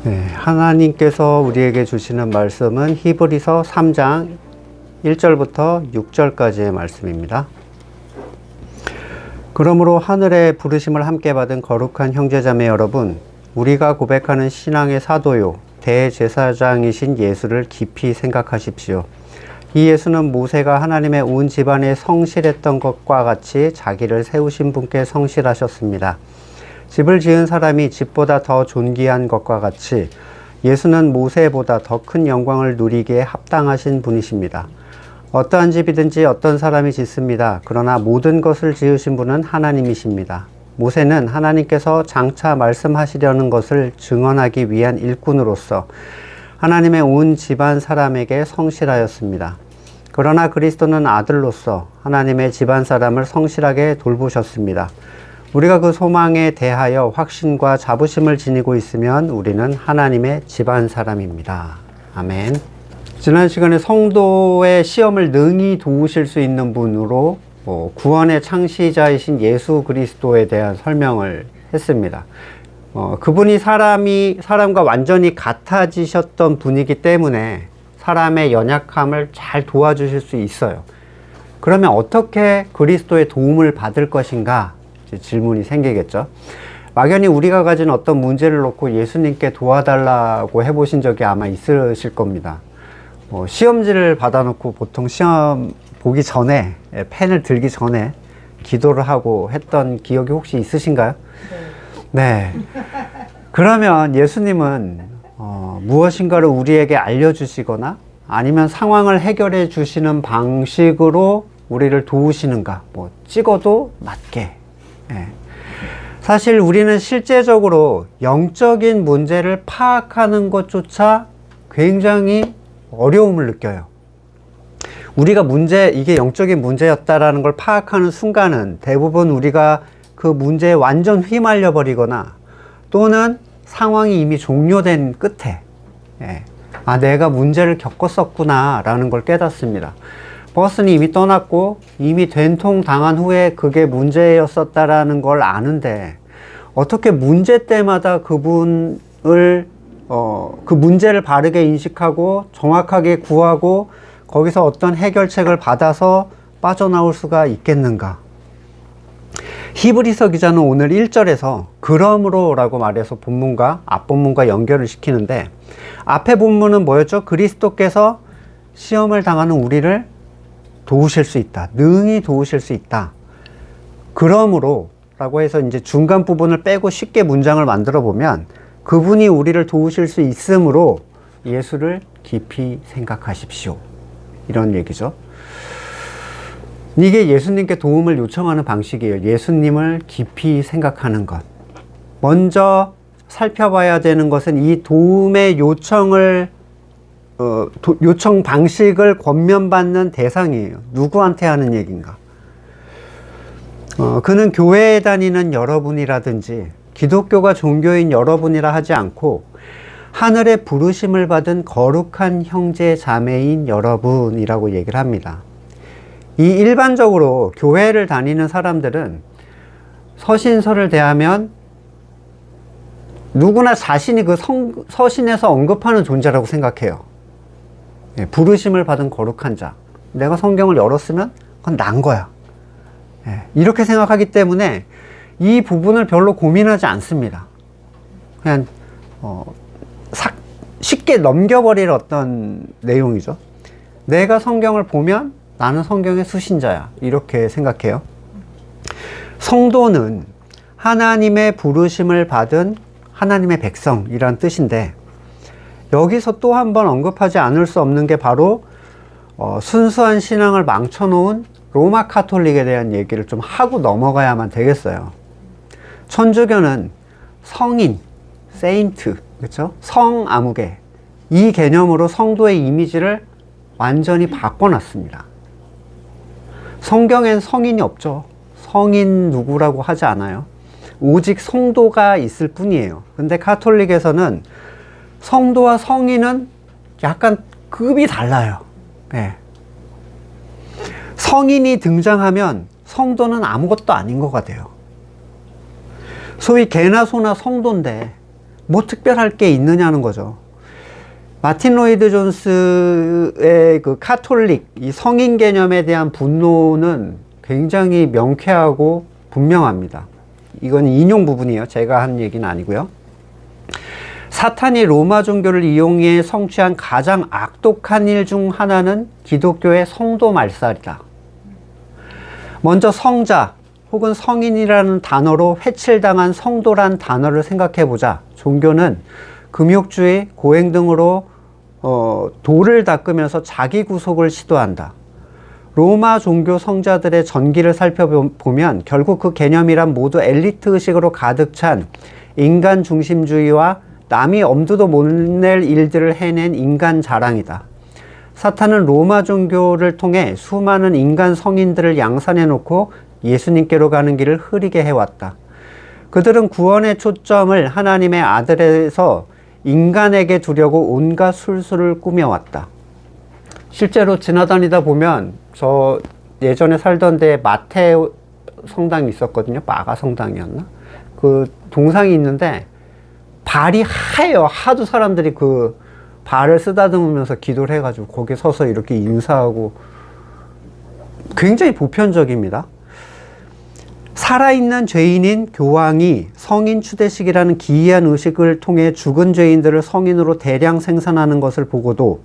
네, 하나님께서 우리에게 주시는 말씀은 히브리서 3장 1절부터 6절까지의 말씀입니다. 그러므로 하늘의 부르심을 함께 받은 거룩한 형제자매 여러분, 우리가 고백하는 신앙의 사도요 대제사장이신 예수를 깊이 생각하십시오. 이 예수는 모세가 하나님의 온 집안에 성실했던 것과 같이 자기를 세우신 분께 성실하셨습니다. 집을 지은 사람이 집보다 더 존귀한 것과 같이 예수는 모세보다 더 큰 영광을 누리기에 합당하신 분이십니다. 어떠한 집이든지 어떤 사람이 짓습니다. 그러나 모든 것을 지으신 분은 하나님이십니다. 모세는 하나님께서 장차 말씀하시려는 것을 증언하기 위한 일꾼으로서 하나님의 온 집안 사람에게 성실하였습니다. 그러나 그리스도는 아들로서 하나님의 집안 사람을 성실하게 돌보셨습니다. 우리가 그 소망에 대하여 확신과 자부심을 지니고 있으면 우리는 하나님의 집안 사람입니다. 아멘. 지난 시간에 성도의 시험을 능히 도우실 수 있는 분으로 구원의 창시자이신 예수 그리스도에 대한 설명을 했습니다. 그분이 사람과 완전히 같아지셨던 분이기 때문에 사람의 연약함을 잘 도와주실 수 있어요. 그러면 어떻게 그리스도의 도움을 받을 것인가? 질문이 생기겠죠. 막연히 우리가 가진 어떤 문제를 놓고 예수님께 도와달라고 해보신 적이 아마 있으실 겁니다. 시험지를 받아놓고 보통 시험 보기 전에, 펜을 들기 전에 기도를 하고 했던 기억이 혹시 있으신가요? 네. 그러면 예수님은 무엇인가를 우리에게 알려주시거나 아니면 상황을 해결해 주시는 방식으로 우리를 도우시는가? 찍어도 맞게. 네. 사실 우리는 실제적으로 영적인 문제를 파악하는 것조차 굉장히 어려움을 느껴요. 우리가 이게 영적인 문제였다라는 걸 파악하는 순간은 대부분 우리가 그 문제에 완전 휘말려 버리거나 또는 상황이 이미 종료된 끝에 내가 문제를 겪었었구나 라는 걸 깨닫습니다. 버스는 이미 떠났고 이미 된통 당한 후에 그게 문제였었다라는 걸 아는데 어떻게 문제 때마다 그 문제를 바르게 인식하고 정확하게 구하고 거기서 어떤 해결책을 받아서 빠져나올 수가 있겠는가? 히브리서 기자는 오늘 1절에서 그러므로 라고 말해서 본문과 앞본문과 연결을 시키는데 앞에 본문은 뭐였죠? 그리스도께서 시험을 당하는 우리를 도우실 수 있다. 능히 도우실 수 있다. 그러므로 라고 해서 이제 중간 부분을 빼고 쉽게 문장을 만들어 보면 그분이 우리를 도우실 수 있으므로 예수를 깊이 생각하십시오. 이런 얘기죠. 이게 예수님께 도움을 요청하는 방식이에요. 예수님을 깊이 생각하는 것. 먼저 살펴봐야 되는 것은 이 도움의 요청 방식을 권면받는 대상이에요. 누구한테 하는 얘기인가? 그는 교회에 다니는 여러분이라든지 기독교가 종교인 여러분이라 하지 않고 하늘의 부르심을 받은 거룩한 형제 자매인 여러분이라고 얘기를 합니다. 이 일반적으로 교회를 다니는 사람들은 서신서를 대하면 누구나 자신이 그 서신에서 언급하는 존재라고 생각해요. 부르심을 받은 거룩한 자. 내가 성경을 열었으면 그건 난 거야. 이렇게 생각하기 때문에 이 부분을 별로 고민하지 않습니다. 그냥 쉽게 넘겨버릴 어떤 내용이죠. 내가 성경을 보면 나는 성경의 수신자야. 이렇게 생각해요. 성도는 하나님의 부르심을 받은 하나님의 백성이란 뜻인데 여기서 또 한 번 언급하지 않을 수 없는 게 바로 순수한 신앙을 망쳐놓은 로마 카톨릭에 대한 얘기를 좀 하고 넘어가야만 되겠어요. 천주교는 성인, 세인트, 그렇죠? 성아무개 이 개념으로 성도의 이미지를 완전히 바꿔놨습니다. 성경엔 성인이 없죠. 성인 누구라고 하지 않아요. 오직 성도가 있을 뿐이에요. 근데 카톨릭에서는 성도와 성인은 약간 급이 달라요. 네. 성인이 등장하면 성도는 아무것도 아닌 것 같아요. 소위 개나 소나 성도인데 뭐 특별할 게 있느냐는 거죠. 마틴 로이드 존스의 그 카톨릭, 이 성인 개념에 대한 분노는 굉장히 명쾌하고 분명합니다. 이건 인용 부분이에요. 제가 한 얘기는 아니고요. 사탄이 로마 종교를 이용해 성취한 가장 악독한 일 중 하나는 기독교의 성도 말살이다. 먼저 성자 혹은 성인이라는 단어로 회칠당한 성도란 단어를 생각해보자. 종교는 금욕주의, 고행 등으로 도를 닦으면서 자기 구속을 시도한다. 로마 종교 성자들의 전기를 살펴보면 결국 그 개념이란 모두 엘리트 의식으로 가득 찬 인간 중심주의와 남이 엄두도 못 낼 일들을 해낸 인간 자랑이다. 사탄은 로마 종교를 통해 수많은 인간 성인들을 양산해 놓고 예수님께로 가는 길을 흐리게 해왔다. 그들은 구원의 초점을 하나님의 아들에서 인간에게 두려고 온갖 술수를 꾸며왔다. 실제로 지나다니다 보면 저 예전에 살던 데에 마테오 성당이 있었거든요. 마가 성당이었나? 그 동상이 있는데 발이 하얘요. 하도 사람들이 그 발을 쓰다듬으면서 기도를 해가지고 거기에 서서 이렇게 인사하고 굉장히 보편적입니다. 살아있는 죄인인 교황이 성인 추대식이라는 기이한 의식을 통해 죽은 죄인들을 성인으로 대량 생산하는 것을 보고도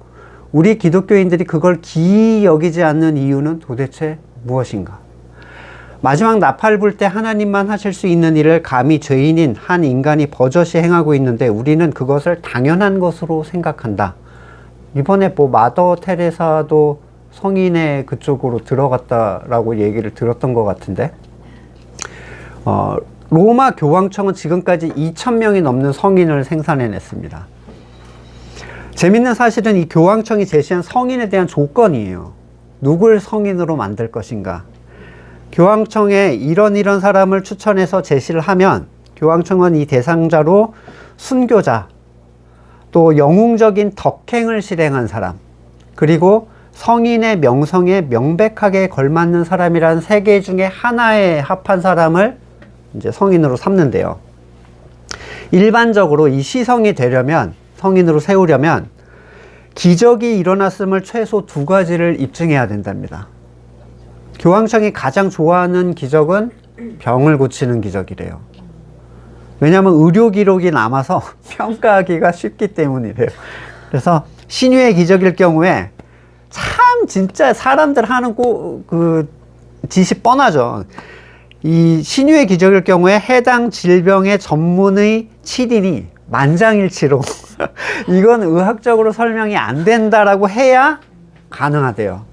우리 기독교인들이 그걸 기이히 여기지 않는 이유는 도대체 무엇인가? 마지막 나팔 불 때 하나님만 하실 수 있는 일을 감히 죄인인 한 인간이 버젓이 행하고 있는데 우리는 그것을 당연한 것으로 생각한다. 이번에 뭐 마더 테레사도 성인의 그쪽으로 들어갔다라고 얘기를 들었던 것 같은데 로마 교황청은 지금까지 2,000명이 넘는 성인을 생산해냈습니다. 재밌는 사실은 이 교황청이 제시한 성인에 대한 조건이에요. 누굴 성인으로 만들 것인가? 교황청에 이런 사람을 추천해서 제시를 하면 교황청은 이 대상자로 순교자, 또 영웅적인 덕행을 실행한 사람, 그리고 성인의 명성에 명백하게 걸맞는 사람이라는 세 개 중에 하나에 합한 사람을 이제 성인으로 삼는데요. 일반적으로 이 시성이 되려면, 성인으로 세우려면 기적이 일어났음을 최소 2가지를 입증해야 된답니다. 교황청이 가장 좋아하는 기적은 병을 고치는 기적이래요. 왜냐하면 의료 기록이 남아서 평가하기가 쉽기 때문이래요. 그래서 신유의 기적일 경우에 참 진짜 사람들 하는 그 짓이 뻔하죠. 이 신유의 기적일 경우에 해당 질병의 전문의 7인이 만장일치로 이건 의학적으로 설명이 안 된다라고 해야 가능하대요.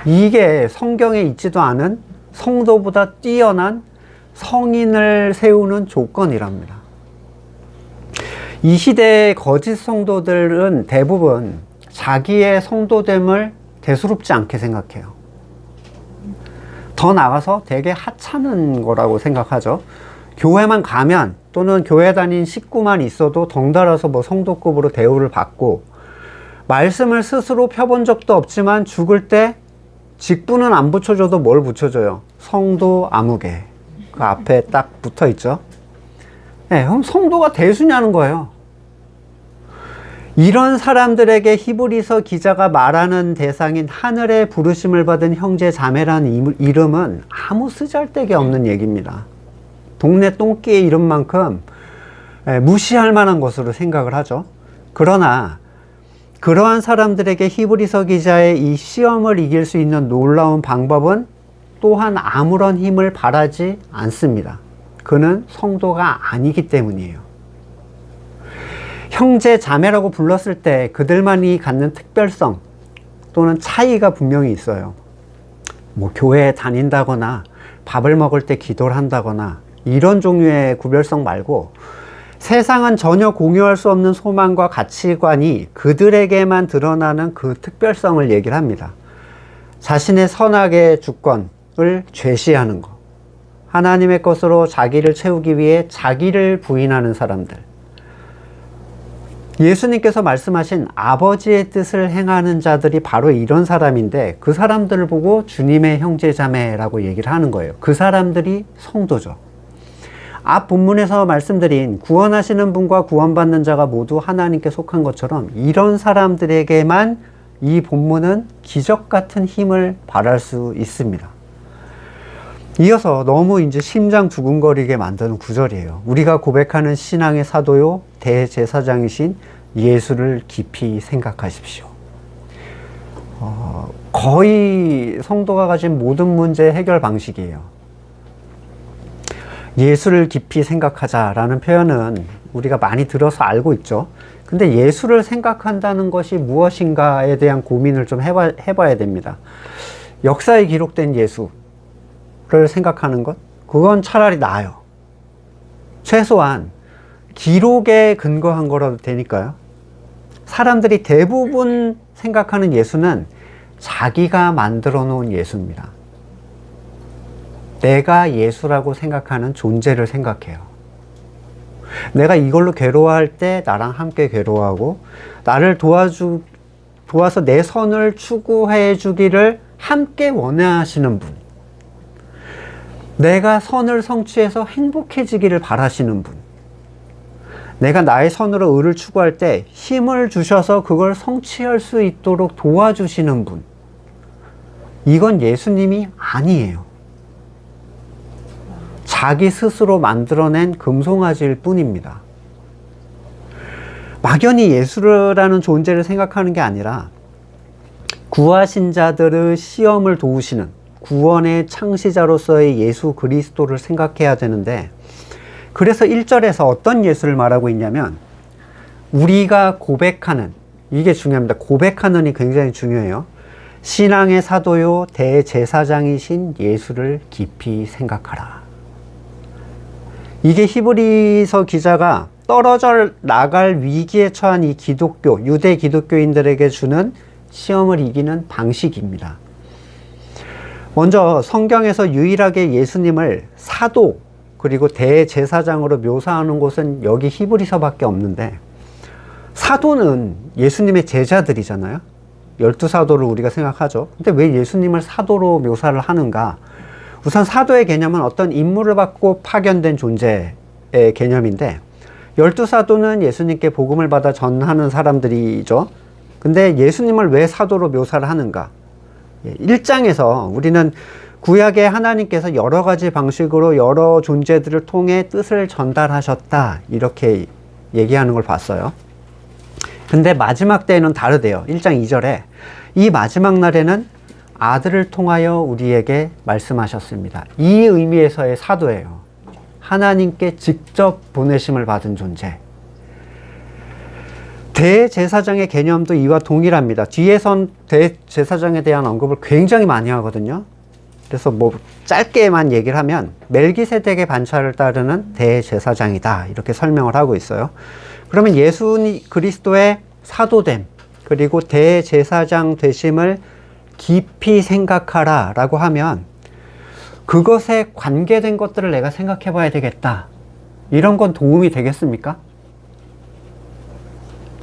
이게 성경에 있지도 않은 성도보다 뛰어난 성인을 세우는 조건이랍니다. 이 시대의 거짓 성도들은 대부분 자기의 성도됨을 대수롭지 않게 생각해요. 더 나가서 되게 하찮은 거라고 생각하죠. 교회만 가면 또는 교회 다닌 식구만 있어도 덩달아서 뭐 성도급으로 대우를 받고 말씀을 스스로 펴본 적도 없지만 죽을 때 직분은 안 붙여줘도 뭘 붙여줘요? 성도 아무개. 그 앞에 딱 붙어 있죠. 네, 그럼 성도가 대수냐는 거예요. 이런 사람들에게 히브리서 기자가 말하는 대상인 하늘의 부르심을 받은 형제 자매라는 이름은 아무 쓰잘데기 없는 얘기입니다. 동네 똥개의 이름만큼 무시할 만한 것으로 생각을 하죠. 그러나 그러한 사람들에게 히브리서 기자의 이 시험을 이길 수 있는 놀라운 방법은 또한 아무런 힘을 바라지 않습니다. 그는 성도가 아니기 때문이에요. 형제 자매라고 불렀을 때 그들만이 갖는 특별성 또는 차이가 분명히 있어요. 뭐 교회에 다닌다거나 밥을 먹을 때 기도를 한다거나 이런 종류의 구별성 말고 세상은 전혀 공유할 수 없는 소망과 가치관이 그들에게만 드러나는 그 특별성을 얘기를 합니다. 자신의 선악의 주권을 죄시하는 것, 하나님의 것으로 자기를 채우기 위해 자기를 부인하는 사람들, 예수님께서 말씀하신 아버지의 뜻을 행하는 자들이 바로 이런 사람인데 그 사람들을 보고 주님의 형제자매라고 얘기를 하는 거예요. 그 사람들이 성도죠. 앞 본문에서 말씀드린 구원하시는 분과 구원받는 자가 모두 하나님께 속한 것처럼 이런 사람들에게만 이 본문은 기적 같은 힘을 발할 수 있습니다. 이어서 너무 이제 심장 두근거리게 만드는 구절이에요. 우리가 고백하는 신앙의 사도요 대제사장이신 예수를 깊이 생각하십시오. 거의 성도가 가진 모든 문제 해결 방식이에요. 예수를 깊이 생각하자라는 표현은 우리가 많이 들어서 알고 있죠. 근데 예수를 생각한다는 것이 무엇인가에 대한 고민을 좀 해봐야 됩니다. 역사에 기록된 예수를 생각하는 것? 그건 차라리 나아요. 최소한 기록에 근거한 거라도 되니까요. 사람들이 대부분 생각하는 예수는 자기가 만들어 놓은 예수입니다. 내가 예수라고 생각하는 존재를 생각해요. 내가 이걸로 괴로워할 때 나랑 함께 괴로워하고 나를 도와서 내 선을 추구해 주기를 함께 원하시는 분, 내가 선을 성취해서 행복해지기를 바라시는 분, 내가 나의 선으로 의를 추구할 때 힘을 주셔서 그걸 성취할 수 있도록 도와주시는 분, 이건 예수님이 아니에요. 자기 스스로 만들어낸 금송아지일 뿐입니다. 막연히 예수라는 존재를 생각하는 게 아니라 구하신 자들의 시험을 도우시는 구원의 창시자로서의 예수 그리스도를 생각해야 되는데, 그래서 1절에서 어떤 예수를 말하고 있냐면 우리가 고백하는, 이게 중요합니다. 고백하는이 굉장히 중요해요. 신앙의 사도요 대제사장이신 예수를 깊이 생각하라. 이게 히브리서 기자가 떨어져 나갈 위기에 처한 이 기독교, 유대 기독교인들에게 주는 시험을 이기는 방식입니다. 먼저 성경에서 유일하게 예수님을 사도 그리고 대제사장으로 묘사하는 곳은 여기 히브리서밖에 없는데, 사도는 예수님의 제자들이잖아요. 12사도를 우리가 생각하죠. 근데 왜 예수님을 사도로 묘사를 하는가? 우선 사도의 개념은 어떤 임무를 받고 파견된 존재의 개념인데, 12사도는 예수님께 복음을 받아 전하는 사람들이죠. 근데 예수님을 왜 사도로 묘사를 하는가? 1장에서 우리는 구약의 하나님께서 여러 가지 방식으로 여러 존재들을 통해 뜻을 전달하셨다, 이렇게 얘기하는 걸 봤어요. 근데 마지막 때에는 다르대요. 1장 2절에 이 마지막 날에는 아들을 통하여 우리에게 말씀하셨습니다. 이 의미에서의 사도예요. 하나님께 직접 보내심을 받은 존재. 대제사장의 개념도 이와 동일합니다. 뒤에선 대제사장에 대한 언급을 굉장히 많이 하거든요. 그래서 뭐 짧게만 얘기를 하면 멜기세덱의 반차를 따르는 대제사장이다, 이렇게 설명을 하고 있어요. 그러면 예수 그리스도의 사도됨 그리고 대제사장 되심을 깊이 생각하라 라고 하면 그것에 관계된 것들을 내가 생각해 봐야 되겠다, 이런 건 도움이 되겠습니까?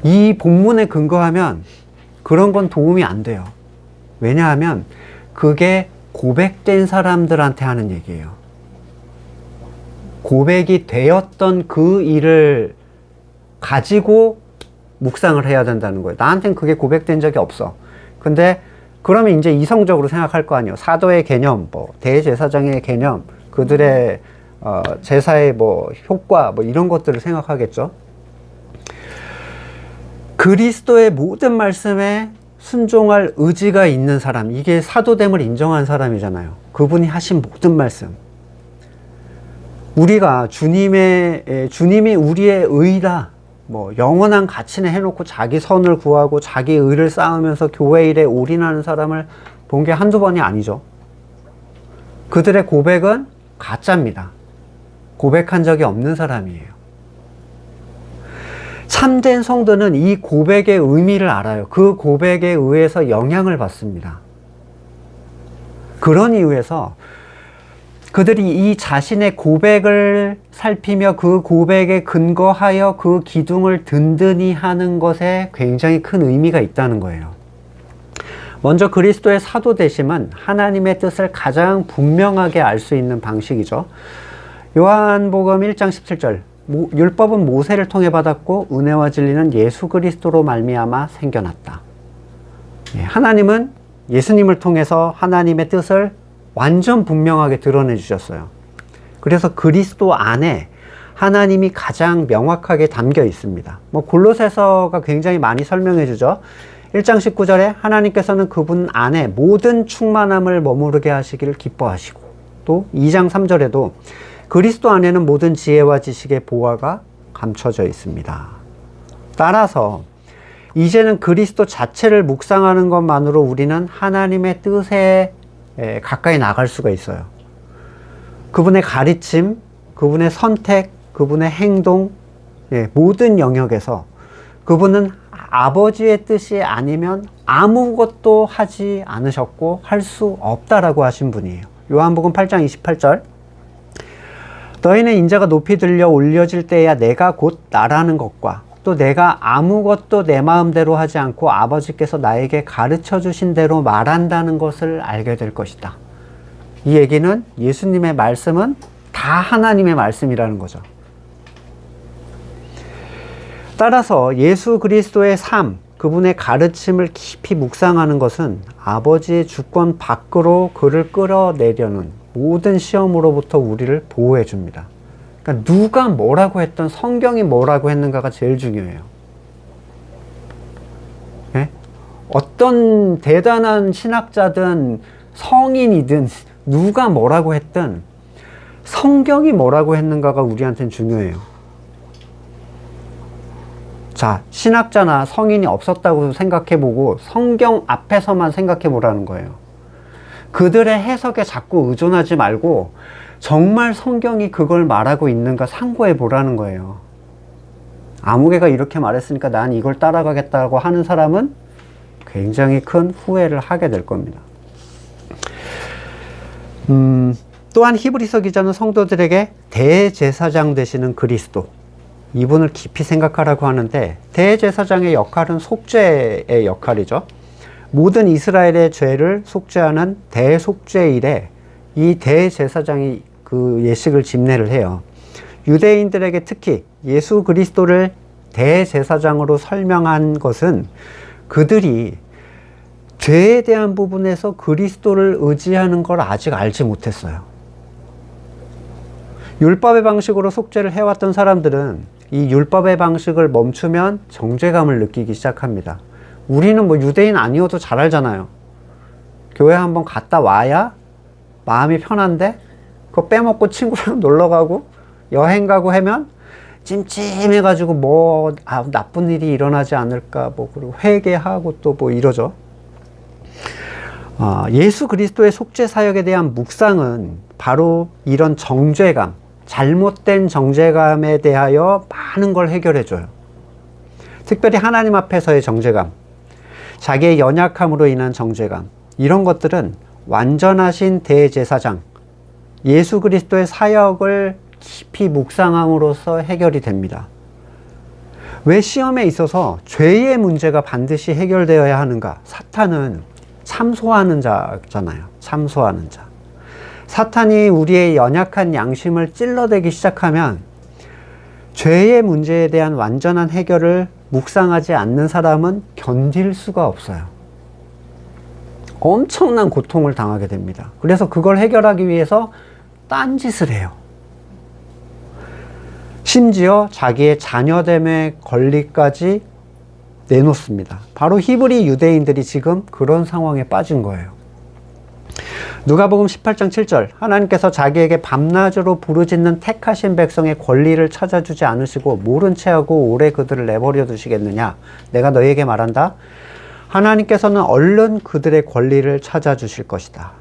이 본문에 근거하면 그런 건 도움이 안 돼요. 왜냐하면 그게 고백된 사람들한테 하는 얘기예요. 고백이 되었던 그 일을 가지고 묵상을 해야 된다는 거예요. 나한테는 그게 고백된 적이 없어. 근데 그러면 이제 이성적으로 생각할 거 아니에요. 사도의 개념, 뭐 대제사장의 개념, 그들의 제사의 뭐 효과, 뭐 이런 것들을 생각하겠죠. 그리스도의 모든 말씀에 순종할 의지가 있는 사람, 이게 사도됨을 인정한 사람이잖아요. 그분이 하신 모든 말씀, 우리가 주님이 우리의 의다, 뭐 영원한 가치는 해놓고 자기 선을 구하고 자기 의를 쌓으면서 교회 일에 올인하는 사람을 본 게 한두 번이 아니죠. 그들의 고백은 가짜입니다. 고백한 적이 없는 사람이에요. 참된 성도는 이 고백의 의미를 알아요. 그 고백에 의해서 영향을 받습니다. 그런 이유에서 그들이 이 자신의 고백을 살피며 그 고백에 근거하여 그 기둥을 든든히 하는 것에 굉장히 큰 의미가 있다는 거예요. 먼저 그리스도의 사도 되심은 하나님의 뜻을 가장 분명하게 알 수 있는 방식이죠. 요한복음 1장 17절 율법은 모세를 통해 받았고 은혜와 진리는 예수 그리스도로 말미암아 생겨났다. 하나님은 예수님을 통해서 하나님의 뜻을 완전 분명하게 드러내 주셨어요. 그래서 그리스도 안에 하나님이 가장 명확하게 담겨 있습니다. 골로새서가 굉장히 많이 설명해 주죠. 1장 19절에 하나님께서는 그분 안에 모든 충만함을 머무르게 하시기를 기뻐하시고, 또 2장 3절에도 그리스도 안에는 모든 지혜와 지식의 보화가 감춰져 있습니다. 따라서 이제는 그리스도 자체를 묵상하는 것만으로 우리는 하나님의 뜻에 가까이 나갈 수가 있어요. 그분의 가르침, 그분의 선택, 그분의 행동, 모든 영역에서 그분은 아버지의 뜻이 아니면 아무것도 하지 않으셨고 할 수 없다라고 하신 분이에요. 요한복음 8장 28절 너희는 인자가 높이 들려 올려질 때야 내가 곧 나라는 것과 또 내가 아무것도 내 마음대로 하지 않고 아버지께서 나에게 가르쳐 주신 대로 말한다는 것을 알게 될 것이다. 이 얘기는 예수님의 말씀은 다 하나님의 말씀이라는 거죠. 따라서 예수 그리스도의 삶, 그분의 가르침을 깊이 묵상하는 것은 아버지의 주권 밖으로 그를 끌어내려는 모든 시험으로부터 우리를 보호해 줍니다. 그러니까 누가 뭐라고 했던 성경이 뭐라고 했는가가 제일 중요해요. 네? 어떤 대단한 신학자든 성인이든 누가 뭐라고 했든 성경이 뭐라고 했는가가 우리한테는 중요해요. 자, 신학자나 성인이 없었다고 생각해보고 성경 앞에서만 생각해보라는 거예요. 그들의 해석에 자꾸 의존하지 말고 정말 성경이 그걸 말하고 있는가 상고해보라는 거예요. 아무개가 이렇게 말했으니까 난 이걸 따라가겠다고 하는 사람은 굉장히 큰 후회를 하게 될 겁니다. 또한 히브리서 기자는 성도들에게 대제사장 되시는 그리스도, 이분을 깊이 생각하라고 하는데, 대제사장의 역할은 속죄의 역할이죠. 모든 이스라엘의 죄를 속죄하는 대속죄일에 이 대제사장이 그 예식을 집례를 해요. 유대인들에게 특히 예수 그리스도를 대제사장으로 설명한 것은 그들이 죄에 대한 부분에서 그리스도를 의지하는 걸 아직 알지 못했어요. 율법의 방식으로 속죄를 해왔던 사람들은 이 율법의 방식을 멈추면 정죄감을 느끼기 시작합니다. 우리는 뭐 유대인 아니어도 잘 알잖아요. 교회 한번 갔다 와야 마음이 편한데 그거 빼먹고 친구랑 놀러 가고 여행 가고 하면 찜찜해가지고 뭐 나쁜 일이 일어나지 않을까 뭐 그리고 회개하고 또 뭐 이러죠. 예수 그리스도의 속죄 사역에 대한 묵상은 바로 이런 정죄감, 잘못된 정죄감에 대하여 많은 걸 해결해 줘요. 특별히 하나님 앞에서의 정죄감, 자기의 연약함으로 인한 정죄감, 이런 것들은 완전하신 대제사장 예수 그리스도의 사역을 깊이 묵상함으로써 해결이 됩니다. 왜 시험에 있어서 죄의 문제가 반드시 해결되어야 하는가? 사탄은 참소하는 자잖아요. 참소하는 자. 사탄이 우리의 연약한 양심을 찔러대기 시작하면 죄의 문제에 대한 완전한 해결을 묵상하지 않는 사람은 견딜 수가 없어요. 엄청난 고통을 당하게 됩니다. 그래서 그걸 해결하기 위해서 딴짓을 해요. 심지어 자기의 자녀됨의 권리까지 내놓습니다. 바로 히브리 유대인들이 지금 그런 상황에 빠진 거예요. 누가복음 18장 7절 하나님께서 자기에게 밤낮으로 부르짖는 택하신 백성의 권리를 찾아주지 않으시고 모른 체하고 오래 그들을 내버려 두시겠느냐. 내가 너희에게 말한다. 하나님께서는 얼른 그들의 권리를 찾아주실 것이다.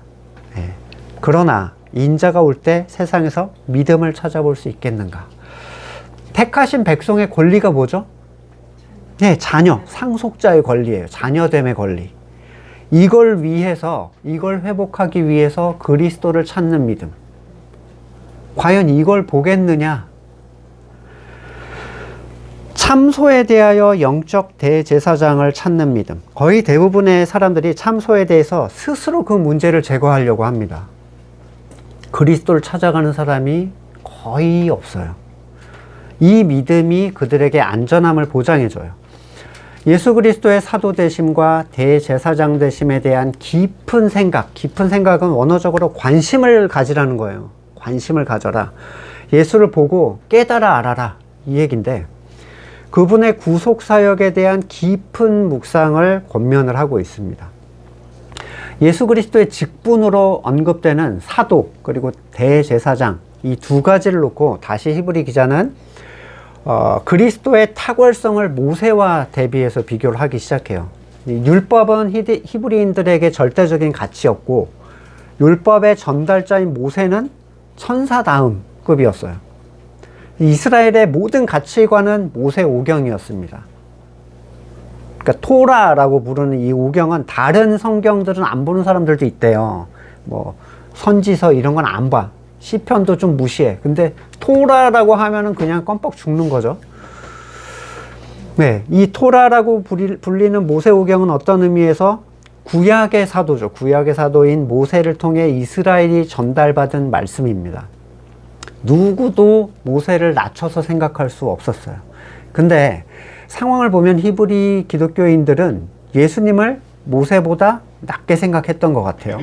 네. 그러나 인자가 올 때 세상에서 믿음을 찾아볼 수 있겠는가. 택하신 백성의 권리가 뭐죠? 네, 자녀, 상속자의 권리예요. 자녀됨의 권리. 이걸 위해서, 이걸 회복하기 위해서 그리스도를 찾는 믿음. 과연 이걸 보겠느냐? 참소에 대하여 영적 대제사장을 찾는 믿음. 거의 대부분의 사람들이 참소에 대해서 스스로 그 문제를 제거하려고 합니다. 그리스도를 찾아가는 사람이 거의 없어요. 이 믿음이 그들에게 안전함을 보장해줘요. 예수 그리스도의 사도 되심과 대제사장 되심에 대한 깊은 생각은 원어적으로 관심을 가지라는 거예요. 관심을 가져라. 예수를 보고 깨달아 알아라. 이 얘기인데, 그분의 구속 사역에 대한 깊은 묵상을 권면을 하고 있습니다. 예수 그리스도의 직분으로 언급되는 사도 그리고 대제사장, 이 두 가지를 놓고 다시 히브리 기자는 그리스도의 탁월성을 모세와 대비해서 비교를 하기 시작해요. 율법은 히브리인들에게 절대적인 가치였고, 율법의 전달자인 모세는 천사다움 급이었어요. 이스라엘의 모든 가치관은 모세 오경이었습니다. 그러니까 토라라고 부르는 이 오경은 다른 성경들은 안 보는 사람들도 있대요. 뭐 선지서 이런 건 안 봐. 시편도 좀 무시해. 근데 토라라고 하면은 그냥 껌뻑 죽는 거죠. 네, 이 토라라고 불리는 모세오경은 어떤 의미에서 구약의 사도죠. 구약의 사도인 모세를 통해 이스라엘이 전달받은 말씀입니다. 누구도 모세를 낮춰서 생각할 수 없었어요. 근데 상황을 보면 히브리 기독교인들은 예수님을 모세보다 낮게 생각했던 것 같아요.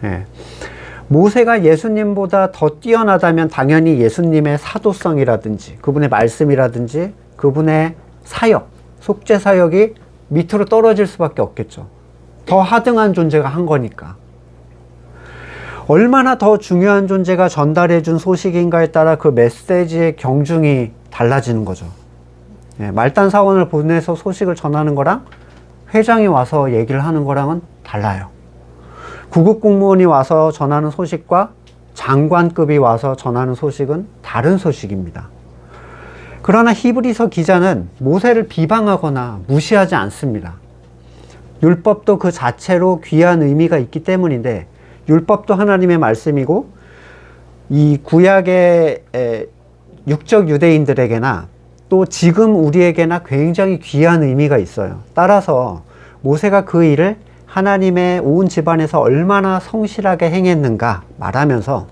네. 모세가 예수님보다 더 뛰어나다면 당연히 예수님의 사도성이라든지 그분의 말씀이라든지 그분의 사역, 속죄 사역이 밑으로 떨어질 수밖에 없겠죠. 더 하등한 존재가 한 거니까. 얼마나 더 중요한 존재가 전달해 준 소식인가에 따라 그 메시지의 경중이 달라지는 거죠. 예, 말단 사원을 보내서 소식을 전하는 거랑 회장이 와서 얘기를 하는 거랑은 달라요. 구급 공무원이 와서 전하는 소식과 장관급이 와서 전하는 소식은 다른 소식입니다. 그러나 히브리서 기자는 모세를 비방하거나 무시하지 않습니다. 율법도 그 자체로 귀한 의미가 있기 때문인데, 율법도 하나님의 말씀이고 이 구약의 육적 유대인들에게나 또 지금 우리에게나 굉장히 귀한 의미가 있어요. 따라서 모세가 그 일을 하나님의 온 집안에서 얼마나 성실하게 행했는가 말하면서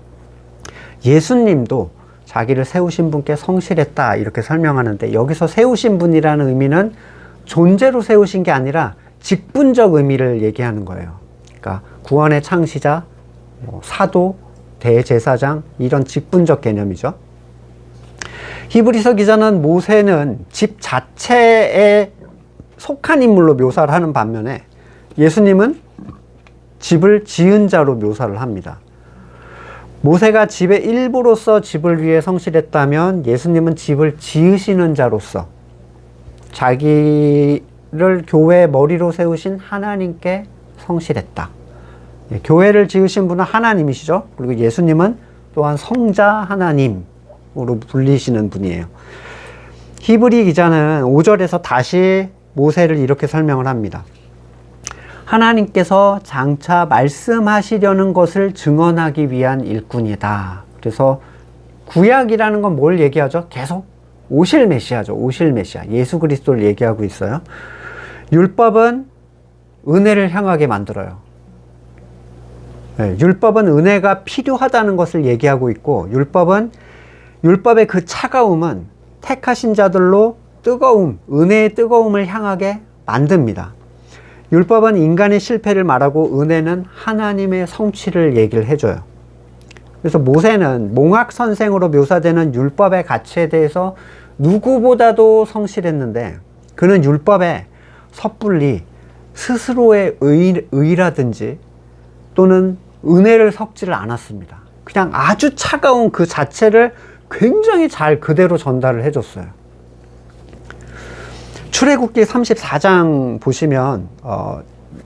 예수님도 자기를 세우신 분께 성실했다 이렇게 설명하는데, 여기서 세우신 분이라는 의미는 존재로 세우신 게 아니라 직분적 의미를 얘기하는 거예요. 그러니까 구원의 창시자, 사도, 대제사장 이런 직분적 개념이죠. 히브리서 기자는 모세는 집 자체에 속한 인물로 묘사를 하는 반면에 예수님은 집을 지은 자로 묘사를 합니다. 모세가 집의 일부로서 집을 위해 성실했다면 예수님은 집을 지으시는 자로서 자기를 교회의 머리로 세우신 하나님께 성실했다. 교회를 지으신 분은 하나님이시죠. 그리고 예수님은 또한 성자 하나님으로 불리시는 분이에요. 히브리 기자는 5절에서 다시 모세를 이렇게 설명을 합니다. 하나님께서 장차 말씀하시려는 것을 증언하기 위한 일꾼이다. 그래서 구약이라는 건 뭘 얘기하죠? 계속 오실 메시아죠. 오실 메시아. 예수 그리스도를 얘기하고 있어요. 율법은 은혜를 향하게 만들어요. 네, 율법은 은혜가 필요하다는 것을 얘기하고 있고, 율법의 그 차가움은 택하신 자들로 은혜의 뜨거움을 향하게 만듭니다. 율법은 인간의 실패를 말하고 은혜는 하나님의 성취를 얘기를 해줘요. 그래서 모세는 몽학 선생으로 묘사되는 율법의 가치에 대해서 누구보다도 성실했는데, 그는 율법에 섣불리 스스로의 의라든지 또는 은혜를 섞지를 않았습니다. 그냥 아주 차가운 그 자체를 굉장히 잘 그대로 전달을 해줬어요. 출애굽기 34장 보시면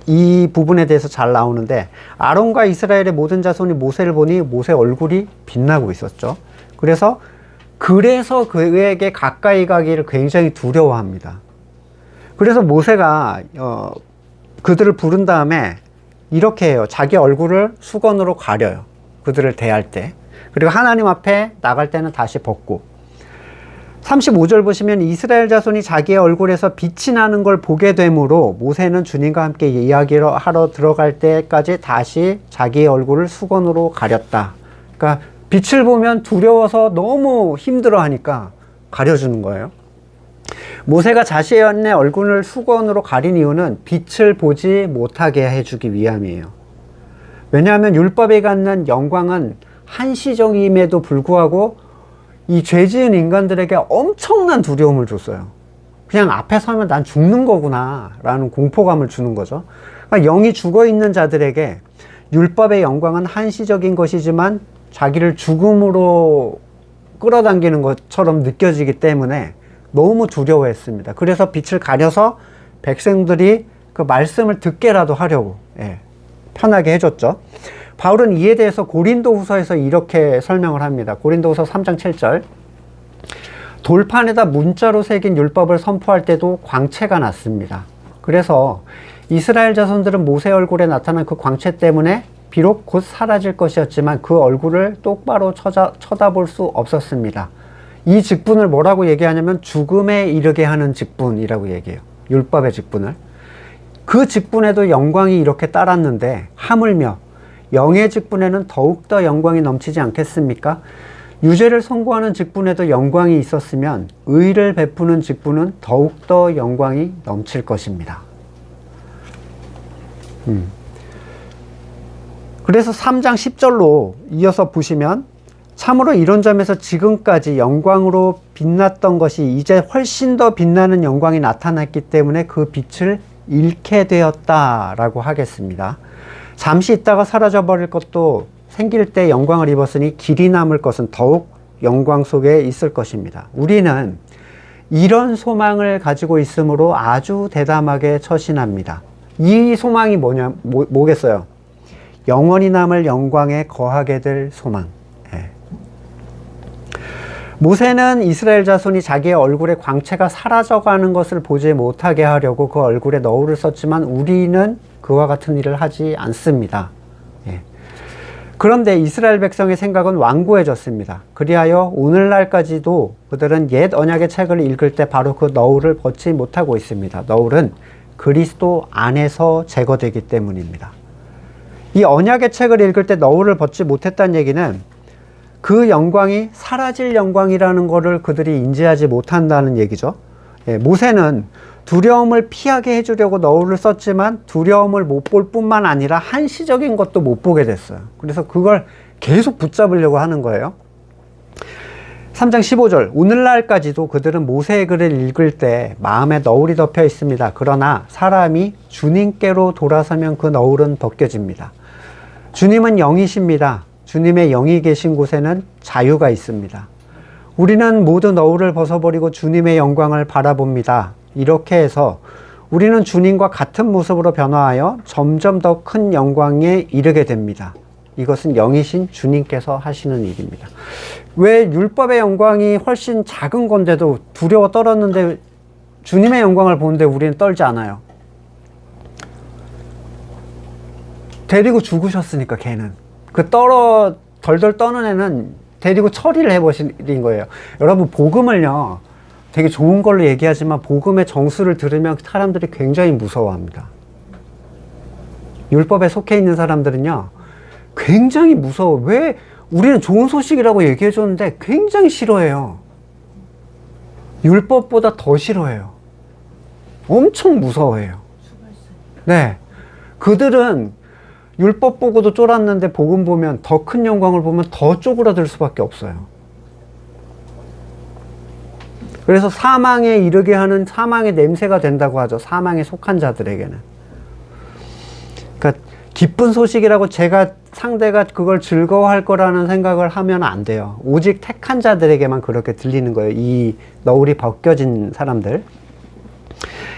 이 부분에 대해서 잘 나오는데, 아론과 이스라엘의 모든 자손이 모세를 보니 모세 얼굴이 빛나고 있었죠. 그래서 그에게 가까이 가기를 굉장히 두려워합니다. 그래서 모세가 그들을 부른 다음에 이렇게 해요. 자기 얼굴을 수건으로 가려요. 그들을 대할 때. 그리고 하나님 앞에 나갈 때는 다시 벗고. 35절 보시면 이스라엘 자손이 자기의 얼굴에서 빛이 나는 걸 보게 되므로 모세는 주님과 함께 이야기를 하러 들어갈 때까지 다시 자기의 얼굴을 수건으로 가렸다. 그러니까 빛을 보면 두려워서 너무 힘들어 하니까 가려주는 거예요. 모세가 자신의 얼굴을 수건으로 가린 이유는 빛을 보지 못하게 해주기 위함이에요. 왜냐하면 율법이 갖는 영광은 한시적임에도 불구하고 이 죄 지은 인간들에게 엄청난 두려움을 줬어요. 그냥 앞에 서면 난 죽는 거구나 라는 공포감을 주는 거죠. 그러니까 영이 죽어있는 자들에게 율법의 영광은 한시적인 것이지만 자기를 죽음으로 끌어당기는 것처럼 느껴지기 때문에 너무 두려워했습니다. 그래서 빛을 가려서 백성들이 그 말씀을 듣게라도 하려고 편하게 해줬죠. 바울은 이에 대해서 고린도후서에서 이렇게 설명을 합니다. 고린도후서 3장 7절. 돌판에다 문자로 새긴 율법을 선포할 때도 광채가 났습니다. 그래서 이스라엘 자손들은 모세 얼굴에 나타난 그 광채 때문에 비록 곧 사라질 것이었지만 그 얼굴을 똑바로 쳐다볼 수 없었습니다. 이 직분을 뭐라고 얘기하냐면 죽음에 이르게 하는 직분이라고 얘기해요. 율법의 직분을. 그 직분에도 영광이 이렇게 따랐는데 하물며 영의 직분에는 더욱더 영광이 넘치지 않겠습니까? 유죄를 선고하는 직분에도 영광이 있었으면 의를 베푸는 직분은 더욱더 영광이 넘칠 것입니다. 그래서 3장 10절로 이어서 보시면 참으로 이런 점에서 지금까지 영광으로 빛났던 것이 이제 훨씬 더 빛나는 영광이 나타났기 때문에 그 빛을 잃게 되었다라고 하겠습니다. 잠시 있다가 사라져 버릴 것도 생길 때 영광을 입었으니 길이 남을 것은 더욱 영광 속에 있을 것입니다. 우리는 이런 소망을 가지고 있으므로 아주 대담하게 처신합니다. 이 소망이 뭐겠어요? 영원히 남을 영광에 거하게 될 소망. 모세는 이스라엘 자손이 자기의 얼굴에 광채가 사라져가는 것을 보지 못하게 하려고 그 얼굴에 너울을 썼지만 우리는 그와 같은 일을 하지 않습니다. 그런데 이스라엘 백성의 생각은 완고해졌습니다. 그리하여 오늘날까지도 그들은 옛 언약의 책을 읽을 때 바로 그 너울을 벗지 못하고 있습니다. 너울은 그리스도 안에서 제거되기 때문입니다. 이 언약의 책을 읽을 때 너울을 벗지 못했다는 얘기는 그 영광이 사라질 영광이라는 것을 그들이 인지하지 못한다는 얘기죠. 모세는 두려움을 피하게 해주려고 너울을 썼지만 두려움을 못 볼 뿐만 아니라 한시적인 것도 못 보게 됐어요. 그래서 그걸 계속 붙잡으려고 하는 거예요. 3장 15절. 오늘날까지도 그들은 모세의 글을 읽을 때 마음에 너울이 덮여 있습니다. 그러나 사람이 주님께로 돌아서면 그 너울은 벗겨집니다. 주님은 영이십니다. 주님의 영이 계신 곳에는 자유가 있습니다. 우리는 모두 너울을 벗어버리고 주님의 영광을 바라봅니다. 이렇게 해서 우리는 주님과 같은 모습으로 변화하여 점점 더 큰 영광에 이르게 됩니다. 이것은 영이신 주님께서 하시는 일입니다. 왜 율법의 영광이 훨씬 작은 건데도 두려워 떨었는데 주님의 영광을 보는데 우리는 떨지 않아요? 데리고 죽으셨으니까 걔는. 그 덜덜 떠는 애는 데리고 처리를 해버린 거예요. 여러분 복음을요 되게 좋은 걸로 얘기하지만 복음의 정수를 들으면 사람들이 굉장히 무서워합니다. 율법에 속해 있는 사람들은요 굉장히 무서워. 왜? 우리는 좋은 소식이라고 얘기해 줬는데 굉장히 싫어해요. 율법보다 더 싫어해요. 엄청 무서워해요. 네, 그들은 율법 보고도 쫄았는데 복음 보면 더 큰 영광을 보면 더 쪼그라들 수밖에 없어요. 그래서 사망에 이르게 하는 사망의 냄새가 된다고 하죠. 사망에 속한 자들에게는. 그러니까 기쁜 소식이라고 상대가 그걸 즐거워할 거라는 생각을 하면 안 돼요. 오직 택한 자들에게만 그렇게 들리는 거예요. 이 너울이 벗겨진 사람들.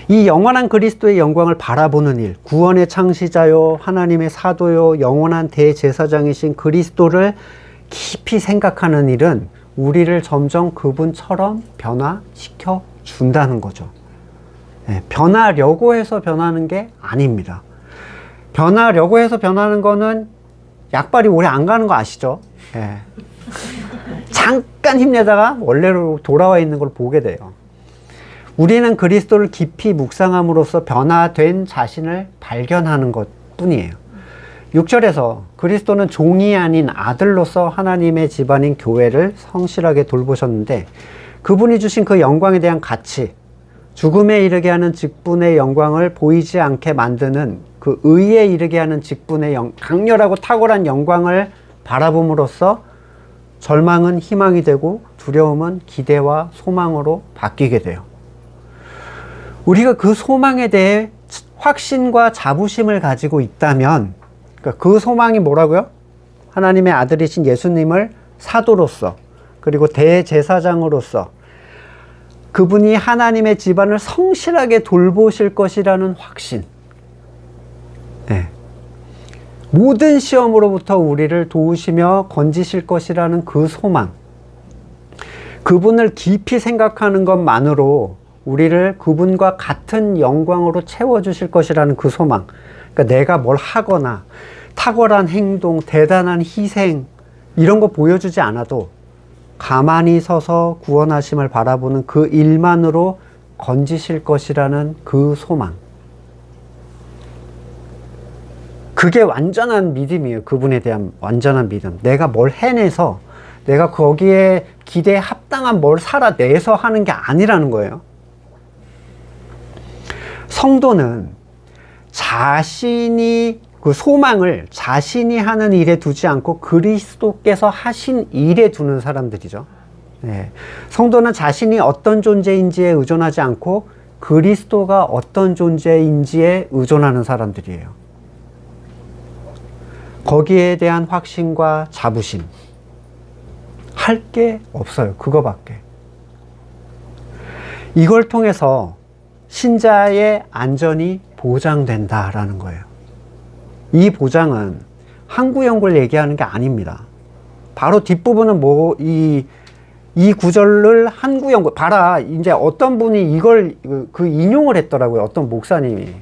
이 영원한 그리스도의 영광을 바라보는 일, 구원의 창시자요, 하나님의 사도요, 영원한 대제사장이신 그리스도를 깊이 생각하는 일은 우리를 점점 그분처럼 변화시켜 준다는 거죠. 변하려고 해서 변하는 게 아닙니다. 변하려고 해서 변하는 거는 약발이 오래 안 가는 거 아시죠? 잠깐 힘내다가 원래로 돌아와 있는 걸 보게 돼요. 우리는 그리스도를 깊이 묵상함으로써 변화된 자신을 발견하는 것 뿐이에요. 6절에서 그리스도는 종이 아닌 아들로서 하나님의 집안인 교회를 성실하게 돌보셨는데 그분이 주신 그 영광에 대한 가치, 죽음에 이르게 하는 직분의 영광을 보이지 않게 만드는 그 의에 이르게 하는 직분의 강렬하고 탁월한 영광을 바라봄으로써 절망은 희망이 되고 두려움은 기대와 소망으로 바뀌게 돼요. 우리가 그 소망에 대해 확신과 자부심을 가지고 있다면, 그러니까 그 소망이 뭐라고요? 하나님의 아들이신 예수님을 사도로서, 그리고 대제사장으로서 그분이 하나님의 집안을 성실하게 돌보실 것이라는 확신. 네. 모든 시험으로부터 우리를 도우시며 건지실 것이라는 그 소망. 그분을 깊이 생각하는 것만으로 우리를 그분과 같은 영광으로 채워주실 것이라는 그 소망. 그러니까 내가 뭘 하거나 탁월한 행동, 대단한 희생 이런 거 보여주지 않아도 가만히 서서 구원하심을 바라보는 그 일만으로 건지실 것이라는 그 소망. 그게 완전한 믿음이에요. 그분에 대한 완전한 믿음. 내가 뭘 해내서 내가 거기에 기대에 합당한 뭘 살아내서 하는 게 아니라는 거예요. 성도는 자신이 그 소망을 자신이 하는 일에 두지 않고 그리스도께서 하신 일에 두는 사람들이죠. 네. 성도는 자신이 어떤 존재인지에 의존하지 않고 그리스도가 어떤 존재인지에 의존하는 사람들이에요. 거기에 대한 확신과 자부심. 할 게 없어요. 그거밖에. 이걸 통해서 신자의 안전이 보장된다라는 거예요. 이 보장은 항구연구를 얘기하는 게 아닙니다. 바로 뒷부분은 이 구절을 항구연구, 봐라. 이제 어떤 분이 이걸 그 인용을 했더라고요. 어떤 목사님이.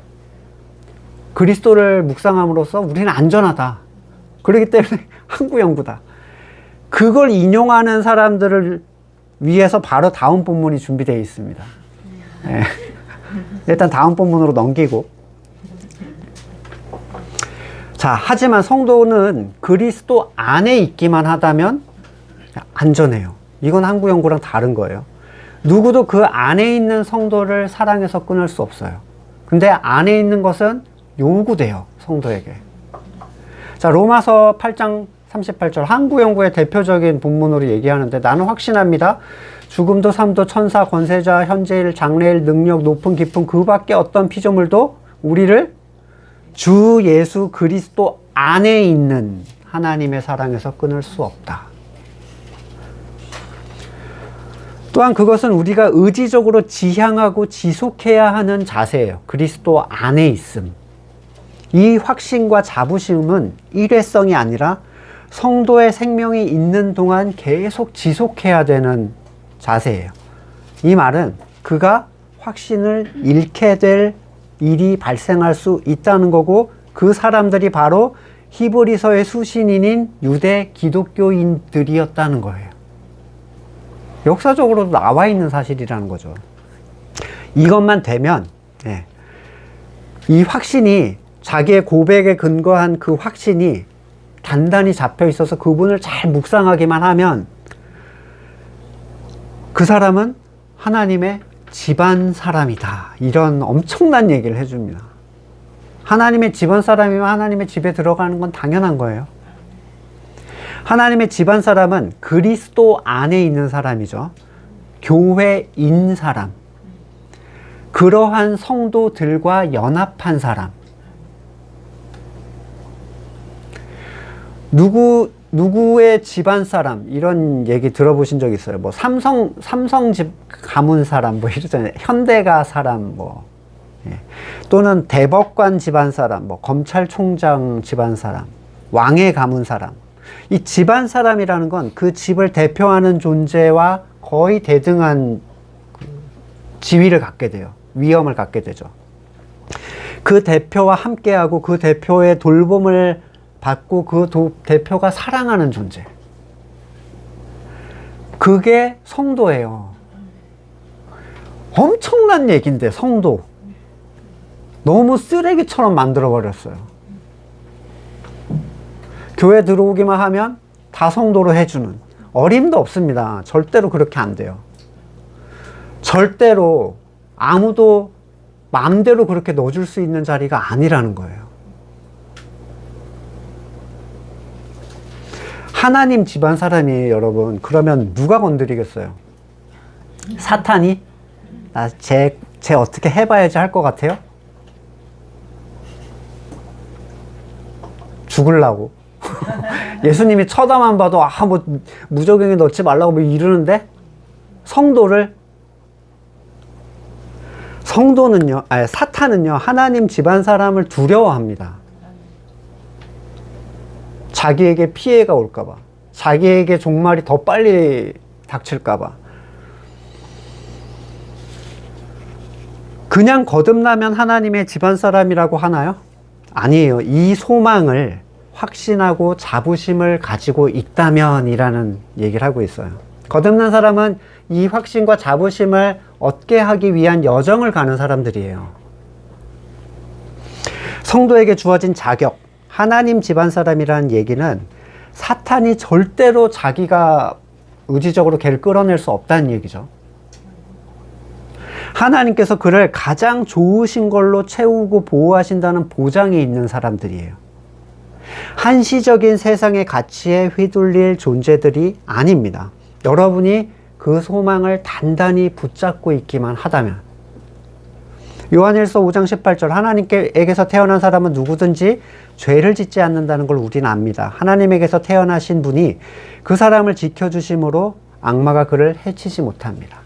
그리스도를 묵상함으로써 우리는 안전하다. 그렇기 때문에 항구연구다. 그걸 인용하는 사람들을 위해서 바로 다음 본문이 준비되어 있습니다. 네. 일단 다음 본문으로 넘기고. 자, 하지만 성도는 그리스도 안에 있기만 하다면 안전해요. 이건 항구연구랑 다른 거예요. 누구도 그 안에 있는 성도를 사랑해서 끊을 수 없어요. 근데 안에 있는 것은 요구돼요. 성도에게. 자, 로마서 8장 38절 항구연구의 대표적인 본문으로 얘기하는데 나는 확신합니다. 죽음도 삶도 천사 권세자 현재일 장래일 능력 높은 깊은 그 밖에 어떤 피조물도 우리를 주 예수 그리스도 안에 있는 하나님의 사랑에서 끊을 수 없다. 또한 그것은 우리가 의지적으로 지향하고 지속해야 하는 자세예요. 그리스도 안에 있음. 이 확신과 자부심은 일회성이 아니라 성도의 생명이 있는 동안 계속 지속해야 되는 자세예요. 이 말은 그가 확신을 잃게 될 일이 발생할 수 있다는 거고 그 사람들이 바로 히브리서의 수신인인 유대 기독교인들이었다는 거예요. 역사적으로도 나와 있는 사실이라는 거죠. 이것만 되면 이 확신이 자기의 고백에 근거한 그 확신이 단단히 잡혀 있어서 그분을 잘 묵상하기만 하면 그 사람은 하나님의 집안 사람이다. 이런 엄청난 얘기를 해줍니다. 하나님의 집안 사람이면 하나님의 집에 들어가는 건 당연한 거예요. 하나님의 집안 사람은 그리스도 안에 있는 사람이죠. 교회인 사람. 그러한 성도들과 연합한 사람. 누구의 집안 사람 이런 얘기 들어보신 적 있어요? 뭐 삼성 집 가문 사람 뭐 이러잖아요. 현대가 사람 뭐 또는 대법관 집안 사람, 뭐 검찰총장 집안 사람, 왕의 가문 사람. 이 집안 사람이라는 건 그 집을 대표하는 존재와 거의 대등한 지위를 갖게 돼요. 위엄을 갖게 되죠. 그 대표와 함께하고 그 대표의 돌봄을 받고 그 대표가 사랑하는 존재. 그게 성도예요. 엄청난 얘기인데 성도. 너무 쓰레기처럼 만들어버렸어요. 교회 들어오기만 하면 다 성도로 해주는, 어림도 없습니다. 절대로 그렇게 안 돼요. 절대로 아무도 마음대로 그렇게 넣어줄 수 있는 자리가 아니라는 거예요. 하나님 집안 사람이에요, 여러분. 그러면 누가 건드리겠어요? 사탄이? 쟤 어떻게 해봐야지 할 것 같아요? 죽으려고. 예수님이 쳐다만 봐도, 뭐, 무적행에 넣지 말라고 뭐 이러는데, 사탄은요, 하나님 집안 사람을 두려워합니다. 자기에게 피해가 올까봐, 자기에게 종말이 더 빨리 닥칠까봐. 그냥 거듭나면 하나님의 집안 사람이라고 하나요? 아니에요. 이 소망을 확신하고 자부심을 가지고 있다면이라는 얘기를 하고 있어요. 거듭난 사람은 이 확신과 자부심을 얻게 하기 위한 여정을 가는 사람들이에요. 성도에게 주어진 자격, 하나님 집안 사람이라는 얘기는 사탄이 절대로 자기가 의지적으로 걔를 끌어낼 수 없다는 얘기죠. 하나님께서 그를 가장 좋으신 걸로 채우고 보호하신다는 보장이 있는 사람들이에요. 한시적인 세상의 가치에 휘둘릴 존재들이 아닙니다. 여러분이 그 소망을 단단히 붙잡고 있기만 하다면. 요한일서 5장 18절, 하나님께서 태어난 사람은 누구든지 죄를 짓지 않는다는 걸 우리는 압니다. 하나님에게서 태어나신 분이 그 사람을 지켜주심으로 악마가 그를 해치지 못합니다.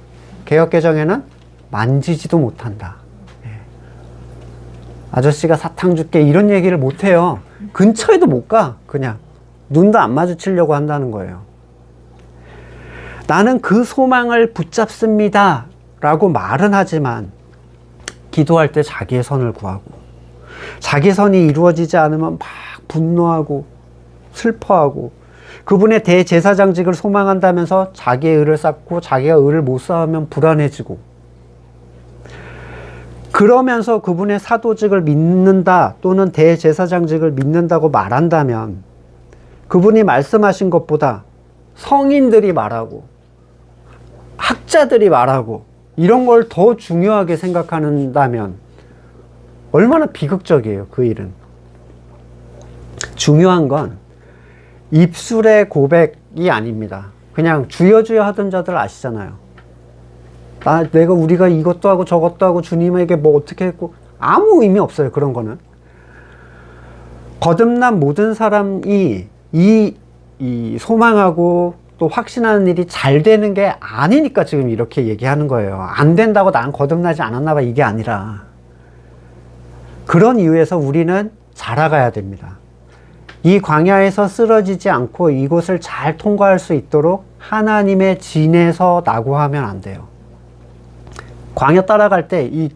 개역개정에는 만지지도 못한다. 아저씨가 사탕 줄게 이런 얘기를 못해요. 근처에도 못 가. 그냥 눈도 안 마주치려고 한다는 거예요. 나는 그 소망을 붙잡습니다 라고 말은 하지만 기도할 때 자기의 선을 구하고, 자기 선이 이루어지지 않으면 막 분노하고 슬퍼하고, 그분의 대제사장직을 소망한다면서 자기의 의를 쌓고 자기가 의를 못 쌓으면 불안해지고, 그러면서 그분의 사도직을 믿는다 또는 대제사장직을 믿는다고 말한다면 그분이 말씀하신 것보다 성인들이 말하고 학자들이 말하고 이런 걸 더 중요하게 생각한다면 얼마나 비극적이에요, 그 일은. 중요한 건 입술의 고백이 아닙니다. 그냥 주여 주여 하던 자들 아시잖아요. 우리가 이것도 하고 저것도 하고 주님에게 뭐 어떻게 했고, 아무 의미 없어요, 그런 거는. 거듭난 모든 사람이 이 소망하고 또 확신하는 일이 잘 되는 게 아니니까 지금 이렇게 얘기하는 거예요. 안 된다고 난 거듭나지 않았나 봐, 이게 아니라. 그런 이유에서 우리는 자라가야 됩니다. 이 광야에서 쓰러지지 않고 이곳을 잘 통과할 수 있도록 하나님의 진에서 낙오하면 안 돼요. 광야 따라갈 때 이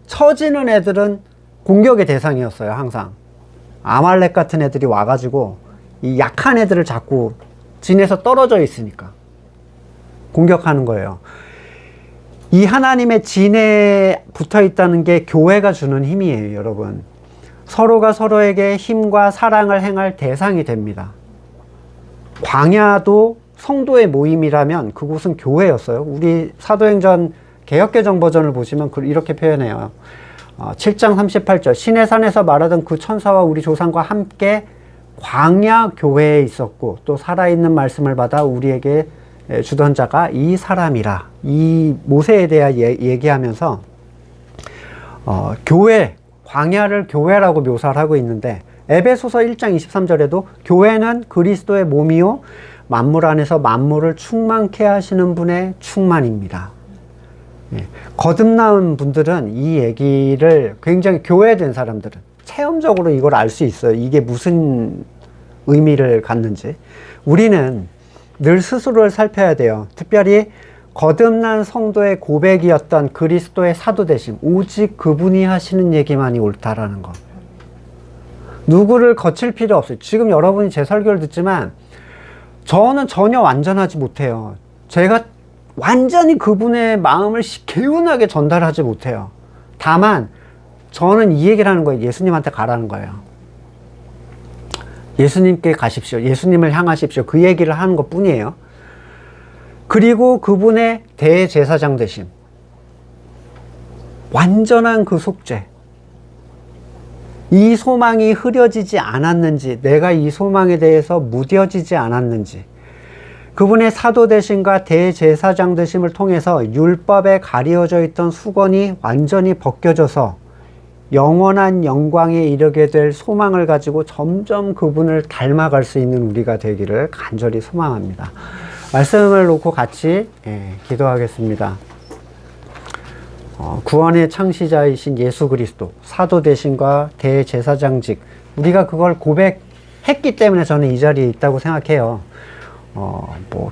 처지는 애들은 공격의 대상이었어요, 항상. 아말렉 같은 애들이 와가지고 이 약한 애들을 자꾸 진에서 떨어져 있으니까 공격하는 거예요. 이 하나님의 진에 붙어 있다는 게 교회가 주는 힘이에요, 여러분. 서로가 서로에게 힘과 사랑을 행할 대상이 됩니다. 광야도 성도의 모임이라면 그곳은 교회였어요. 우리 사도행전 개역개정 버전을 보시면 이렇게 표현해요. 7장 38절, 시내산에서 말하던 그 천사와 우리 조상과 함께 광야 교회에 있었고 또 살아있는 말씀을 받아 우리에게 주던 자가 이 사람이라. 이 모세에 대해 얘기하면서 교회, 광야를 교회라고 묘사를 하고 있는데, 에베소서 1장 23절에도 교회는 그리스도의 몸이요 만물 안에서 만물을 충만케 하시는 분의 충만입니다. 거듭나온 분들은 이 얘기를, 굉장히 교회된 사람들은 체험적으로 이걸 알 수 있어요. 이게 무슨 의미를 갖는지. 우리는 늘 스스로를 살펴야 돼요. 특별히 거듭난 성도의 고백이었던 그리스도의 사도되심, 오직 그분이 하시는 얘기만이 옳다라는 거. 누구를 거칠 필요 없어요. 지금 여러분이 제 설교를 듣지만 저는 전혀 완전하지 못해요. 제가 완전히 그분의 마음을 개운하게 전달하지 못해요. 다만 저는 이 얘기를 하는 거예요. 예수님한테 가라는 거예요. 예수님께 가십시오. 예수님을 향하십시오. 그 얘기를 하는 것 뿐이에요. 그리고 그분의 대제사장 되심. 완전한 그 속죄. 이 소망이 흐려지지 않았는지, 내가 이 소망에 대해서 무뎌지지 않았는지, 그분의 사도 되심과 대제사장 되심을 통해서 율법에 가리워져 있던 수건이 완전히 벗겨져서 영원한 영광에 이르게 될 소망을 가지고 점점 그분을 닮아갈 수 있는 우리가 되기를 간절히 소망합니다. 말씀을 놓고 같이 기도하겠습니다. 구원의 창시자이신 예수 그리스도, 사도 되심과 대제사장직, 우리가 그걸 고백했기 때문에 저는 이 자리에 있다고 생각해요.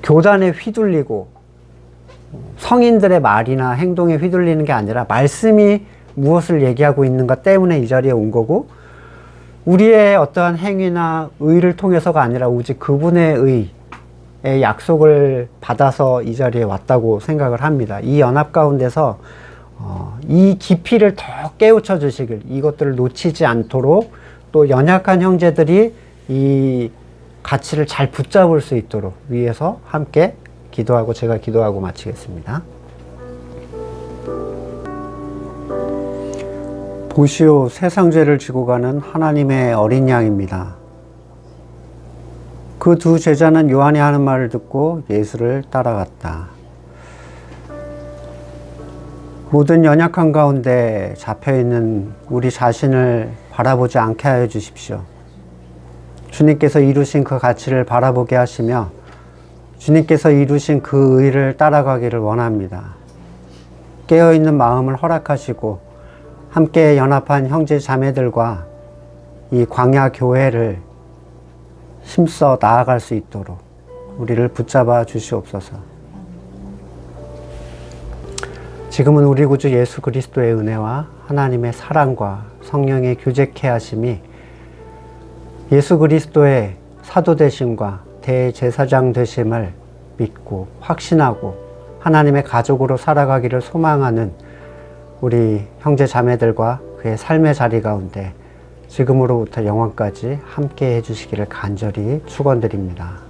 교단에 휘둘리고 성인들의 말이나 행동에 휘둘리는 게 아니라 말씀이 무엇을 얘기하고 있는가 때문에 이 자리에 온 거고, 우리의 어떠한 행위나 의를 통해서가 아니라 오직 그분의 의의 약속을 받아서 이 자리에 왔다고 생각을 합니다. 이 연합 가운데서 이 깊이를 더 깨우쳐 주시길, 이것들을 놓치지 않도록, 또 연약한 형제들이 이 가치를 잘 붙잡을 수 있도록 위해서 함께 기도하고 제가 기도하고 마치겠습니다. 보시오, 세상 죄를 지고 가는 하나님의 어린 양입니다. 그 두 제자는 요한이 하는 말을 듣고 예수를 따라갔다. 모든 연약한 가운데 잡혀있는 우리 자신을 바라보지 않게 하여 주십시오. 주님께서 이루신 그 가치를 바라보게 하시며 주님께서 이루신 그 의를 따라가기를 원합니다. 깨어있는 마음을 허락하시고 함께 연합한 형제 자매들과 이 광야 교회를 힘써 나아갈 수 있도록 우리를 붙잡아 주시옵소서. 지금은 우리 구주 예수 그리스도의 은혜와 하나님의 사랑과 성령의 교제케 하심이 예수 그리스도의 사도 되심과 대제사장 되심을 믿고 확신하고 하나님의 가족으로 살아가기를 소망하는 우리 형제 자매들과 그의 삶의 자리 가운데 지금으로부터 영원까지 함께 해주시기를 간절히 축원드립니다.